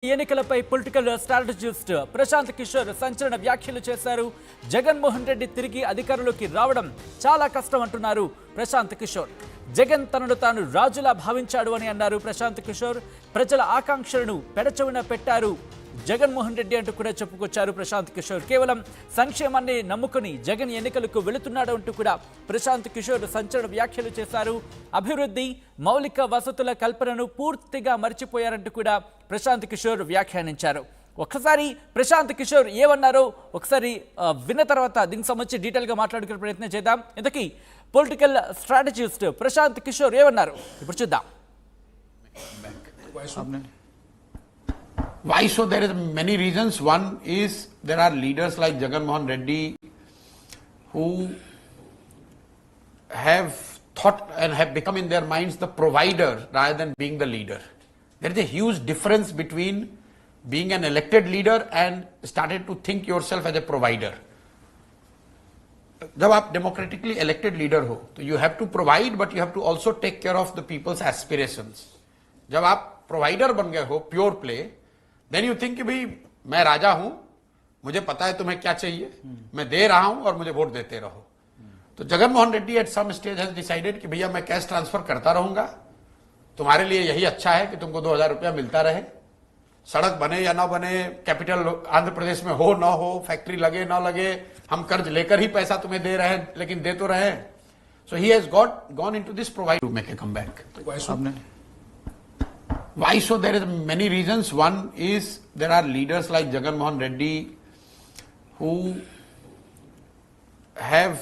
ఎన్నికలపై political strategist Prashanth Kishore సంచలన వ్యాఖ్యలు చేశారు. జగన్మోహన్ రెడ్డి తిరిగి అధికారంలోకి రావడం చాలా కష్టం అంటున్నారు ప్రశాంత్ కిషోర్. జగన్ తనను తాను రాజులా భావించాడు అని అన్నారు ప్రశాంత్ కిషోర్. ప్రజల ఆకాంక్షలను పెడచెవిన పెట్టారు జగన్మోహన్ రెడ్డి అంటూ కూడా చెప్పుకొచ్చారు ప్రశాంత్ కిషోర్. కేవలం సంక్షేమాన్ని నమ్ముకుని జగన్ ఎన్నికలకు వెళుతున్నాడు అంటూ కూడా ప్రశాంత్ కిషోర్ సంచలన వ్యాఖ్యలు చేశారు. అభివృద్ధి, మౌలిక వసతుల కల్పనను పూర్తిగా మర్చిపోయారంటూ కూడా ప్రశాంత్ కిషోర్ వ్యాఖ్యానించారు. ఒక్కసారి ప్రశాంత్ కిషోర్ ఏమన్నారో ఒకసారి విన్న తర్వాత దీనికి సంబంధించి డీటెయిల్గా మాట్లాడుకునే ప్రయత్నం చేద్దాం. ఇంతకీ పొలిటికల్ స్ట్రాటజిస్ట్ ప్రశాంత్ కిషోర్ ఏమన్నారు ఇప్పుడు చూద్దాం. Why so? There is many reasons. One is there are leaders like Jagan Mohan Reddy who have thought and have become in their minds the provider rather than being the leader. There is a huge difference between being an elected leader and started to think yourself as a provider. जब आप democratically elected leader हो तो you have to provide but you have to also take care of the people's aspirations. जब आप provider बन गए हो pure play, then you think कि भाई मैं राजा हूं, मुझे पता है तुम्हें क्या चाहिए, मैं दे रहा हूं और मुझे वोट देते रहो. तो Jagan Mohan Reddy at some stage has decided कि भैया मैं कैश ट्रांसफर करता रहूंगा, तुम्हारे लिए यही अच्छा है कि तुमको 2000 रुपया मिलता रहे. सड़क बने या ना बने, कैपिटल आंध्र प्रदेश में हो ना हो, फैक्ट्री लगे ना लगे, हम कर्ज लेकर ही पैसा तुम्हें दे रहे हैं, लेकिन दे तो रहे. So he has gone into this provide to make a comeback. Why so? There is many reasons. One is there are leaders like Jagan Mohan Reddy who have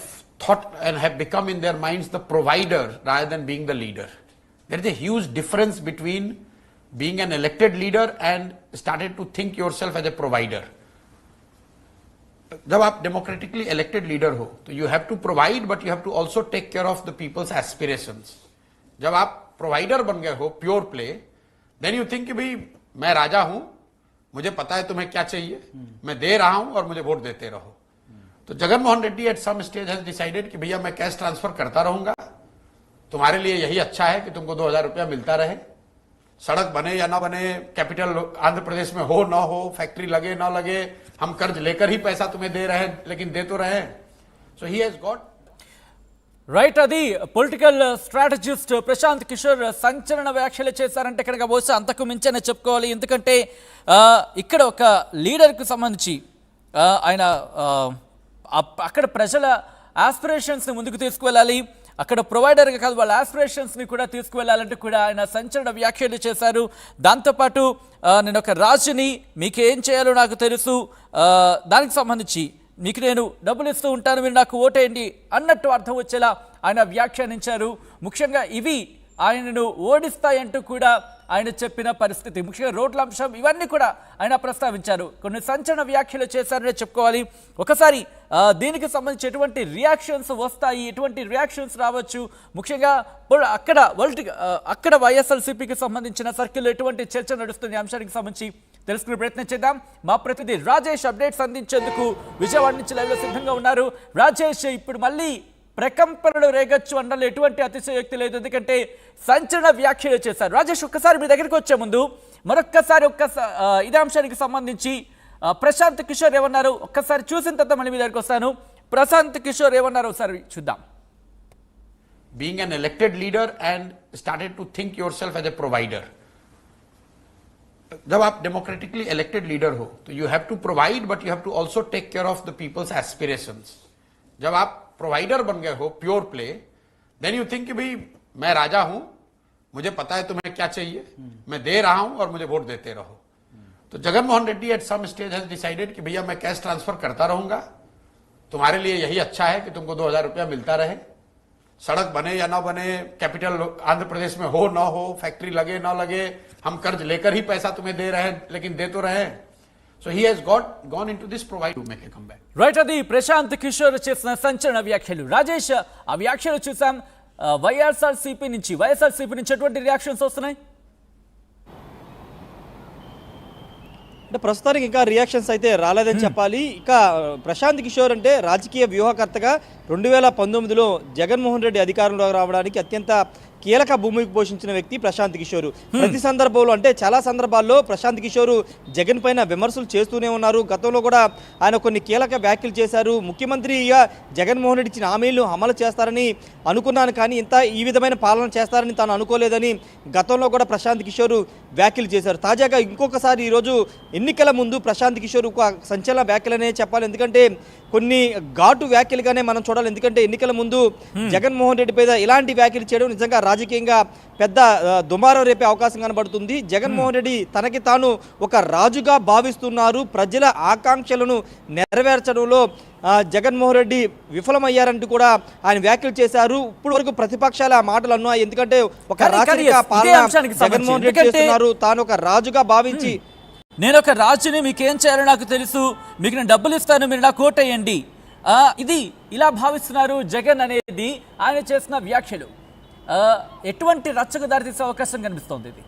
thought and have become in their minds the provider rather than being the leader. There is a huge difference between being an elected leader and started to think yourself as a provider. जब आप democratically elected leader हो तो you have to provide but you have to also take care of the people's aspirations. जब आप provider बन गए हो pure play, then you think कि भाई मैं राजा हूं, मुझे पता है तुम्हें क्या चाहिए, मैं दे रहा हूं और मुझे वोट देते रहो. तो Jagan Mohan Reddy at some stage has decided कि भैया मैं कैश ट्रांसफर करता रहूंगा, तुम्हारे लिए यही अच्छा है कि तुमको 2000 रुपया मिलता रहे. सड़क बने या ना बने, कैपिटल आंध्र प्रदेश में हो ना हो, फैक्ट्री लगे ना लगे, हम कर्ज लेकर ही पैसा तुम्हें दे रहे हैं, लेकिन दे तो रहे. So he has got right. అది పొలిటికల్ స్ట్రాటజిస్ట్ ప్రశాంత్ కిషోర్ సంచలన వ్యాఖ్యలు చేశారంటే కనుక బహుశా అంతకు మించనే చెప్పుకోవాలి. ఎందుకంటే ఇక్కడ ఒక లీడర్కు సంబంధించి ఆయన అక్కడ ప్రజల ఆస్పిరేషన్స్ని ముందుకు తీసుకువెళ్ళాలి, అక్కడ ప్రొవైడర్గా కాదు వాళ్ళ ఆస్పిరేషన్స్ని కూడా తీసుకువెళ్ళాలంటూ కూడా ఆయన సంచలన వ్యాఖ్యలు చేశారు. దాంతోపాటు నేను ఒక రాజుని, మీకు ఏం చేయాలో నాకు తెలుసు, దానికి సంబంధించి మీకు నేను డబ్బులు ఇస్తూ ఉంటాను, మీరు నాకు ఓటేయండి అన్నట్టు అర్థం వచ్చేలా ఆయన వ్యాఖ్యానించారు. ముఖ్యంగా ఇవి ఆయనను ఓడిస్తాయంటూ కూడా ఆయన చెప్పిన పరిస్థితి, ముఖ్యంగా రోడ్ల అంశం, ఇవన్నీ కూడా ఆయన ప్రస్తావించారు. కొన్ని సంచలన వ్యాఖ్యలు చేశారనే చెప్పుకోవాలి. ఒకసారి దీనికి సంబంధించి ఎటువంటి రియాక్షన్స్ వస్తాయి, ఎటువంటి రియాక్షన్స్ రావచ్చు, ముఖ్యంగా అక్కడ వైఎస్ఆర్సీపీకి సంబంధించిన సర్కిల్లో ఎటువంటి చర్చ నడుస్తుంది అంశానికి సంబంధించి తెలుసుకునే ప్రయత్నం చేద్దాం. మా ప్రతినిధి రాజేష్ అప్డేట్స్ అందించేందుకు విజయవాడ నుంచి లైవ్లో సిద్ధంగా ఉన్నారు. రాజేష్, ఇప్పుడు మళ్ళీ ప్రకంపనలు రేగొచ్చు అనడంలో ఎటువంటి అతిశయోక్తి లేదు, ఎందుకంటే సంచలన వ్యాఖ్యలు చేశారు. రాజేష్, ఒక్కసారి మీ దగ్గరికి వచ్చే ముందు మరొక్కసారి ఇదే అంశానికి సంబంధించి ప్రశాంత్ కిషోర్ ఏమన్నారు ఒక్కసారి చూసిన తర్వాత మళ్ళీ మీ దగ్గరికి వస్తాను. ప్రశాంత్ కిషోర్ ఏమన్నారు ఒకసారి చూద్దాం. Being an elected leader and started to think yourself as a provider. जब आप democratically elected leader हो तो you have to provide but you have to also take care of the people's aspirations. जब आप provider बन गए हो pure play, then you think कि भाई मैं राजा हूं, मुझे पता है तुम्हें क्या चाहिए, मैं दे रहा हूं और मुझे वोट देते रहो. तो Jagan Mohan Reddy at some stage has decided कि भैया मैं कैश ट्रांसफर करता रहूंगा, तुम्हारे लिए यही अच्छा है कि तुमको 2000 रुपया मिलता रहे. सड़क बने या ना बने, कैपिटल आंध्र प्रदेश में हो ना हो, फैक्ट्री लगे ना लगे, हम कर्ज लेकर ही पैसा तुम्हें दे रहे हैं, लेकिन दे तो रहे. So he has gone into this provide to make a comeback. Right. అది ప్రశాంత్ కిషోర్ చేసిన సంచలన వ్యాఖ్యలు. రాజేష్, ఆ వ్యాఖ్యలు చూసాం. వైఎస్ఆర్సీపీ నుంచి ఎటువంటి రియాక్షన్స్ వస్తున్నాయి? అంటే ప్రస్తుతానికి ఇంకా రియాక్షన్స్ అయితే రాలేదని చెప్పాలి. ఇక ప్రశాంత్ కిషోర్ అంటే రాజకీయ వ్యూహకర్తగా 2019లో జగన్మోహన్ రెడ్డి అధికారంలో రావడానికి అత్యంత కీలక భూమికి పోషించిన వ్యక్తి ప్రశాంత్ కిషోర్. ప్రతి సందర్భంలో అంటే చాలా సందర్భాల్లో ప్రశాంత్ కిషోర్ జగన్ పైన విమర్శలు చేస్తూనే ఉన్నారు. గతంలో కూడా ఆయన కొన్ని కీలక వ్యాఖ్యలు చేశారు. ముఖ్యమంత్రిగా జగన్మోహన్ రెడ్డి ఇచ్చిన హామీలను అమలు చేస్తారని అనుకున్నాను, కానీ ఈ విధమైన పాలన చేస్తారని తాను అనుకోలేదని గతంలో కూడా ప్రశాంత్ కిషోర్ వ్యాఖ్యలు చేశారు. తాజాగా ఇంకొకసారి ఈరోజు ఎన్నికల ముందు ప్రశాంత్ కిషోర్ ఒక సంచలన వ్యాఖ్యలనే చెప్పాలి. ఎందుకంటే కొన్ని ఘాటు వ్యాఖ్యలుగానే మనం చూడాలి. ఎందుకంటే ఎన్నికల ముందు జగన్మోహన్ రెడ్డి మీద ఇలాంటి వ్యాఖ్యలు చేయడం నిజంగా రాజకీయంగా పెద్ద దుమారం రేపే అవకాశం కనబడుతుంది. జగన్మోహన్ రెడ్డి తనకి తాను ఒక రాజుగా భావిస్తున్నారు. ప్రజల ఆకాంక్షలను నెరవేర్చడంలో జగన్మోహన్ రెడ్డి విఫలమయ్యారంటూ కూడా ఆయన వ్యాఖ్యలు చేశారు. ఇప్పుడు వరకు ప్రతిపక్షాల మాటలు అన్నాయి. ఎందుకంటే ఒక రాజకీయ పాలన జగన్మోహన్ రెడ్డి చేస్తున్నారు, తాను ఒక రాజుగా భావించి నేను ఒక రాజుని, మీకేం చేయాలో నాకు తెలుసు, మీకు నేను డబ్బులు ఇస్తాను, మీరు నాకు ఓటేయండి, ఇది ఇలా భావిస్తున్నారు జగన్ అనేది ఆయన చేసిన వ్యాఖ్యలు. ఎటువంటి రచ్చకు దారితీసే అవకాశం కనిపిస్తోంది ఇది?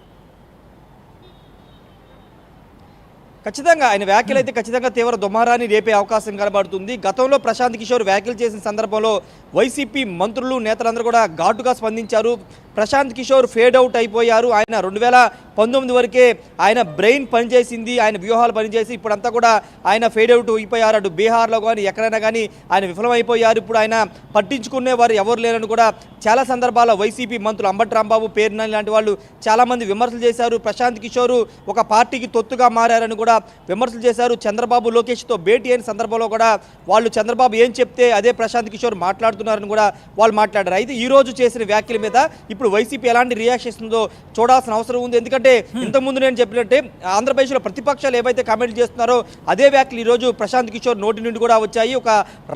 ఖచ్చితంగా ఆయన వ్యాఖ్యలు అయితే ఖచ్చితంగా తీవ్ర దుమారాన్ని రేపే అవకాశం కనబడుతుంది. గతంలో ప్రశాంత్ కిషోర్ వ్యాఖ్యలు చేసిన సందర్భంలో వైసీపీ మంత్రులు నేతలందరూ కూడా ఘాటుగా స్పందించారు. ప్రశాంత్ కిషోర్ ఫేడ్ అవుట్ అయిపోయారు. ఆయన 2019 వరకే ఆయన బ్రెయిన్ పనిచేసింది, ఆయన వ్యూహాలు పనిచేసి ఇప్పుడంతా కూడా ఆయన ఫేడ్ అవుట్ అయిపోయారు. అటు బీహార్లో కానీ ఎక్కడైనా కానీ ఆయన విఫలమైపోయారు. ఇప్పుడు ఆయన పట్టించుకునే వారు ఎవరు లేరని కూడా చాలా సందర్భాల్లో వైసీపీ మంత్రులు అంబటి రాంబాబు, పేర్నాని లాంటి వాళ్ళు చాలామంది విమర్శలు చేశారు. ప్రశాంత్ కిషోర్ ఒక పార్టీకి తొత్తుగా మారని కూడా విమర్శలు చేశారు. చంద్రబాబు లోకేష్తో భేటీ అయిన సందర్భంలో కూడా వాళ్ళు చంద్రబాబు ఏం చెప్తే అదే ప్రశాంత్ కిషోర్ మాట్లాడుతున్నారని కూడా వాళ్ళు మాట్లాడారు. అయితే ఈ రోజు చేసిన వ్యాఖ్యల మీద ఇప్పుడు వైసీపీ ఎలాంటి రియాక్షన్ ఇస్తుందో చూడాల్సిన అవసరం ఉంది. ఎందుకంటే ఇంతకుముందు నేను చెప్పినట్టే ఆంధ్రప్రదేశ్లో ప్రతిపక్షాలు ఏవైతే కామెంట్లు చేస్తున్నారో అదే వ్యాఖ్యలు ఈరోజు ప్రశాంత్ కిషోర్ నోటి నుండి కూడా వచ్చాయి. ఒక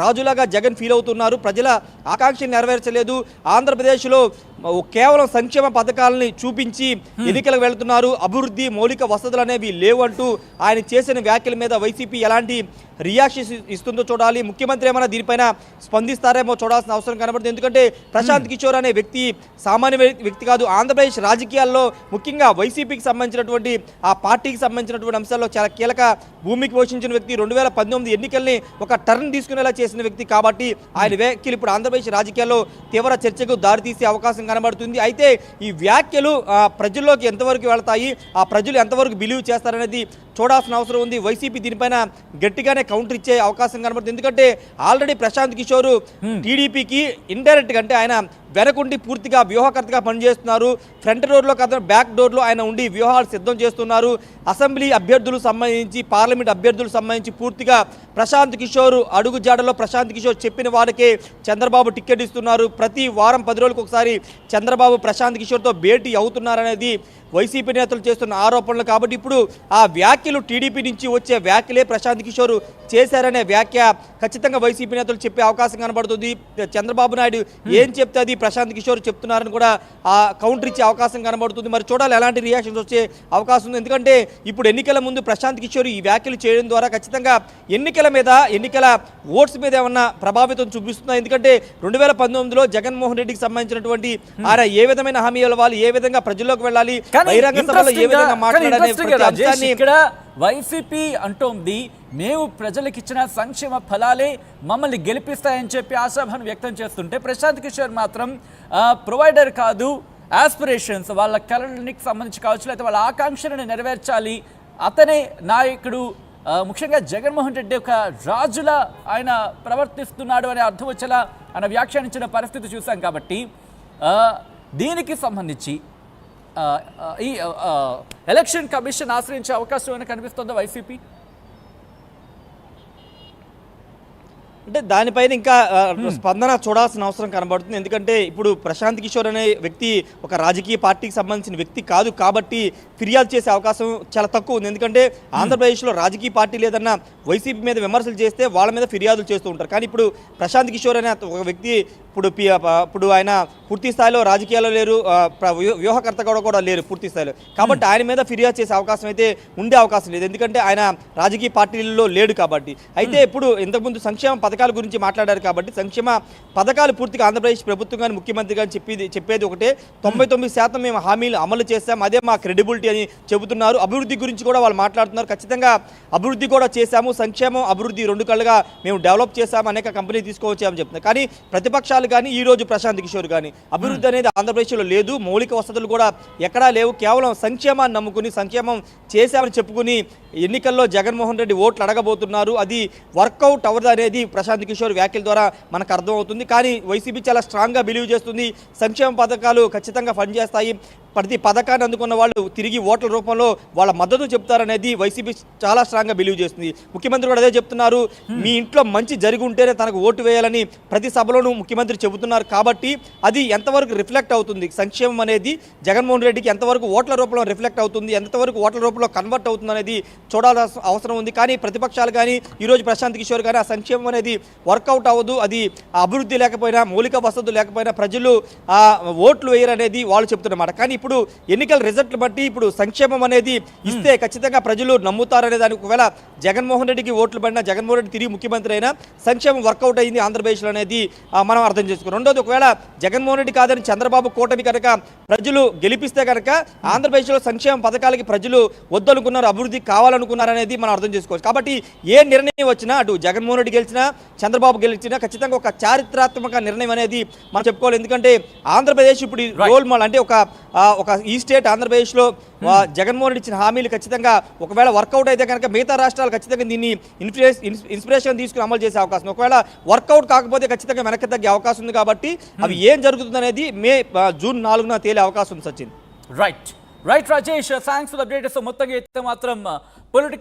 రాజులాగా జగన్ ఫీల్ అవుతున్నారు, ప్రజల ఆకాంక్షలు నెరవేర్చలేదు, ఆంధ్రప్రదేశ్లో కేవలం సంక్షేమ పథకాలని చూపించి ఎన్నికలకు వెళ్తున్నారు, అభివృద్ధి మౌలిక వసతులు అనేవి లేవంటూ ఆయన చేసిన వ్యాఖ్యల మీద వైసీపీ ఎలాంటి రియాక్షన్ ఇస్తుందో చూడాలి. ముఖ్యమంత్రి ఏమైనా దీనిపైన స్పందిస్తారేమో చూడాల్సిన అవసరం కనబడుతుంది. ఎందుకంటే ప్రశాంత్ కిషోర్ అనే వ్యక్తి సామాన్య వ్యక్తి కాదు. ఆంధ్రప్రదేశ్ రాజకీయాల్లో ముఖ్యంగా వైసీపీకి సంబంధించినటువంటి ఆ పార్టీకి సంబంధించినటువంటి అంశాల్లో చాలా కీలక భూమికి పోషించిన వ్యక్తి. 2018 ఎన్నికల్ని ఒక టర్న్ తీసుకునేలా చేసిన వ్యక్తి కాబట్టి ఆయన వ్యాఖ్యలు ఇప్పుడు ఆంధ్రప్రదేశ్ రాజకీయాల్లో తీవ్ర చర్చకు దారితీసే అవకాశం కనబడుతుంది. అయితే ఈ వ్యాఖ్యలు ప్రజల్లోకి ఎంతవరకు వెళతాయి, ఆ ప్రజలు ఎంతవరకు బిలీవ్ చేస్తారనేది చూడాల్సిన అవసరం ఉంది. వైసీపీ దీనిపైన గట్టిగానే కౌంటర్ ఇచ్చే అవకాశం కనబడుతుంది. ఎందుకంటే ఆల్రెడీ ప్రశాంత్ కిషోర్ టీడీపీకి ఇండైరెక్ట్గా అంటే ఆయన వెనకుండి పూర్తిగా వ్యూహకర్తగా పనిచేస్తున్నారు. ఫ్రంట్ డోర్లో కాదు బ్యాక్ డోర్లో ఆయన ఉండి వ్యూహాలు సిద్ధం చేస్తున్నారు. అసెంబ్లీ అభ్యర్థులకు సంబంధించి, పార్లమెంట్ అభ్యర్థులకు సంబంధించి పూర్తిగా ప్రశాంత్ కిషోర్ అడుగు జాడలో ప్రశాంత్ కిషోర్ చెప్పిన వారికే చంద్రబాబు టికెట్ ఇస్తున్నారు. ప్రతి వారం 10 రోజులకు ఒకసారి చంద్రబాబు ప్రశాంత్ కిషోర్తో భేటీ అవుతున్నారనేది వైసీపీ నేతలు చేస్తున్న ఆరోపణలు. కాబట్టి ఇప్పుడు ఆ వ్యాఖ్యలు టీడీపీ నుంచి వచ్చే వ్యాఖ్యలే ప్రశాంత్ కిషోర్ చేశారనే వ్యాఖ్య ఖచ్చితంగా వైసీపీ నేతలు చెప్పే అవకాశం కనబడుతుంది. చంద్రబాబు నాయుడు ఏం చెప్తే అది ప్రశాంత్ కిషోర్ చెప్తున్నారని కూడా ఆ కౌంటర్ ఇచ్చే అవకాశం కనబడుతుంది. మరి చూడాలి ఎలాంటి రియాక్షన్స్ వచ్చే అవకాశం ఉంది. ఎందుకంటే ఇప్పుడు ఎన్నికల ముందు ప్రశాంత్ కిషోర్ ఈ వ్యాఖ్యలు చేయడం ద్వారా ఖచ్చితంగా ఎన్నికల ఓట్స్ మీద ఏమన్నా ప్రభావితం చూపిస్తుందా? ఎందుకంటే 2019లో జగన్మోహన్ రెడ్డికి సంబంధించినటువంటి ఆయన ఏ విధమైన హామీ ఇవ్వాలి, ఏ విధంగా ప్రజల్లోకి వెళ్ళాలి, బహిరంగ సభలో ఏ విధంగా మాట్లాడాలి. ఇక్కడ వైసీపీ అంటోంది మేము ప్రజలకు ఇచ్చిన సంక్షేమ ఫలాలే మమ్మల్ని గెలిపిస్తాయని చెప్పి ఆశాభావం వ్యక్తం చేస్తుంటే ప్రశాంత్ కిషోర్ మాత్రం ప్రొవైడర్ కాదు, ఆస్పిరేషన్స్ వాళ్ళ కళనికి సంబంధించి కావచ్చు, లేకపోతే వాళ్ళ ఆకాంక్షలను నెరవేర్చాలి, అతనే నాయకుడు, ముఖ్యంగా జగన్మోహన్ రెడ్డి ఒక రాజులా ఆయన ప్రవర్తిస్తున్నాడు అనే అర్థం వచ్చేలా ఆయన వ్యాఖ్యానించిన పరిస్థితి చూసాం. కాబట్టి దీనికి సంబంధించి ఈ ఎలక్షన్ కమిషన్ ఆశ్రయించే అవకాశం ఏమైనా కనిపిస్తుందా వైసీపీ? అంటే దానిపైన ఇంకా స్పందన చూడాల్సిన అవసరం కనబడుతుంది. ఎందుకంటే ఇప్పుడు ప్రశాంత్ కిషోర్ అనే వ్యక్తి ఒక రాజకీయ పార్టీకి సంబంధించిన వ్యక్తి కాదు కాబట్టి ఫిర్యాదు చేసే అవకాశం చాలా తక్కువ ఉంది. ఎందుకంటే ఆంధ్రప్రదేశ్లో రాజకీయ పార్టీ లేదన్న వైసీపీ మీద విమర్శలు చేస్తే వాళ్ళ మీద ఫిర్యాదులు చేస్తూ ఉంటారు. కానీ ఇప్పుడు ప్రశాంత్ కిషోర్ అనే ఒక వ్యక్తి ఇప్పుడు ఆయన పూర్తి స్థాయిలో రాజకీయాల్లో లేరు, వ్యూహకర్త కూడా లేరు పూర్తి స్థాయిలో. కాబట్టి ఆయన మీద ఫిర్యాదు చేసే అవకాశం అయితే ఉండే అవకాశం లేదు. ఎందుకంటే ఆయన రాజకీయ పార్టీల్లో లేడు కాబట్టి. అయితే ఇప్పుడు ఇంతకుముందు సంక్షేమ పథకాల గురించి మాట్లాడారు కాబట్టి సంక్షేమ పథకాలు పూర్తిగా ఆంధ్రప్రదేశ్ ప్రభుత్వం కానీ ముఖ్యమంత్రి కానీ చెప్పేది ఒకటే 99% మేము హామీలు అమలు చేస్తాం, అదే మా క్రెడిబిలిటీ అని చెబుతున్నారు. అభివృద్ధి గురించి కూడా వాళ్ళు మాట్లాడుతున్నారు. ఖచ్చితంగా అభివృద్ధి కూడా చేశాము, సంక్షేమం అభివృద్ధి రెండు కళ్ళుగా మేము డెవలప్ చేశాము, అనేక కంపెనీ తీసుకొచ్చామని చెప్తున్నారు. కానీ ప్రతిపక్షాలు కానీ ఈ రోజు ప్రశాంత్ కిషోర్ కానీ అభివృద్ధి అనేది ఆంధ్రప్రదేశ్లో లేదు, మౌలిక వసతులు కూడా ఎక్కడా లేవు, కేవలం సంక్షేమాన్ని నమ్ముకుని సంక్షేమం చేశామని చెప్పుకుని ఎన్నికల్లో జగన్మోహన్ రెడ్డి ఓట్లు అడగబోతున్నారు. అది వర్కౌట్ అవ్వదు అనేది ప్రశాంత్ కిషోర్ వ్యాఖ్యల ద్వారా మనకు అర్థమవుతుంది. కానీ వైసీపీ చాలా స్ట్రాంగ్గా బిలీవ్ చేస్తుంది, సంక్షేమ పథకాలు ఖచ్చితంగా ఫండ్ చేస్తాయి, ప్రతి పథకాన్ని అందుకున్న వాళ్ళు తిరిగి ఓట్ల రూపంలో వాళ్ళ మద్దతు చెప్తారనేది వైసీపీ చాలా స్ట్రాంగ్గా బిలీవ్ చేస్తుంది. ముఖ్యమంత్రి కూడా అదే చెప్తున్నారు, మీ ఇంట్లో మంచి జరిగి ఉంటేనే తనకు ఓటు వేయాలని ప్రతి సభలోనూ ముఖ్యమంత్రి చెబుతున్నారు. కాబట్టి అది ఎంతవరకు రిఫ్లెక్ట్ అవుతుంది, సంక్షేమం అనేది జగన్మోహన్ రెడ్డికి ఎంతవరకు ఓట్ల రూపంలో రిఫ్లెక్ట్ అవుతుంది, ఎంతవరకు ఓట్ల రూపంలో కన్వర్ట్ అవుతుంది అనేది చూడాల్సిన అవసరం ఉంది. కానీ ప్రతిపక్షాలు కానీ ఈరోజు ప్రశాంత్ కిషోర్ కానీ ఆ సంక్షేమం అనేది వర్కౌట్ అవ్వదు, అది అభివృద్ధి లేకపోయినా మౌలిక వసతులు లేకపోయినా ప్రజలు ఓట్లు వేయరనేది వాళ్ళు చెప్తున్నమాట. కానీ ఇప్పుడు ఎన్నికల రిజల్ట్ బట్టి ఇప్పుడు సంక్షేమం అనేది ఇస్తే ఖచ్చితంగా ప్రజలు నమ్ముతారనే దానికి ఒకవేళ జగన్మోహన్ రెడ్డికి ఓట్లు పడినా జగన్మోహన్ రెడ్డి తిరిగి ముఖ్యమంత్రి అయినా సంక్షేమం వర్కౌట్ అయింది ఆంధ్రప్రదేశ్లో అనేది మనం అర్థం చేసుకోవాలి. రెండోది, ఒకవేళ జగన్మోహన్ రెడ్డి కాదని చంద్రబాబు కూటమి కనుక ప్రజలు గెలిపిస్తే కనుక ఆంధ్రప్రదేశ్లో సంక్షేమ పథకాలకి ప్రజలు వద్దనుకున్నారు, అభివృద్ధి కావాలనుకున్నారు అనేది మనం అర్థం చేసుకోవచ్చు. కాబట్టి ఏ నిర్ణయం వచ్చినా అటు జగన్మోహన్ రెడ్డి గెలిచినా చంద్రబాబు గెలిచినా ఖచ్చితంగా ఒక చారిత్రాత్మక నిర్ణయం అనేది మనం చెప్పుకోవాలి. ఎందుకంటే ఆంధ్రప్రదేశ్ ఇప్పుడు రోల్ మోడల్ అంటే ఒక ఈ స్టేట్ ఆంధ్రప్రదేశ్లో జగన్మోహన్ రెడ్డి ఇచ్చిన హామీలు ఖచ్చితంగా ఒకవేళ వర్కౌట్ అయితే కనుక మిగతా రాష్ట్రాలు ఖచ్చితంగా దీన్ని ఇన్స్పిరేషన్ తీసుకుని అమలు చేసే అవకాశం, ఒకవేళ వర్కౌట్ కాకపోతే ఖచ్చితంగా వెనక్కి తగ్గే అవకాశం ఉంది. కాబట్టి అవి ఏం జరుగుతుంది అనేది జూన్ 4న తేలే అవకాశం ఉంది. Sachin. Right Rajesh, thanks for the update. So మొత్తంగా అయితే మాత్రం పొలిటికల్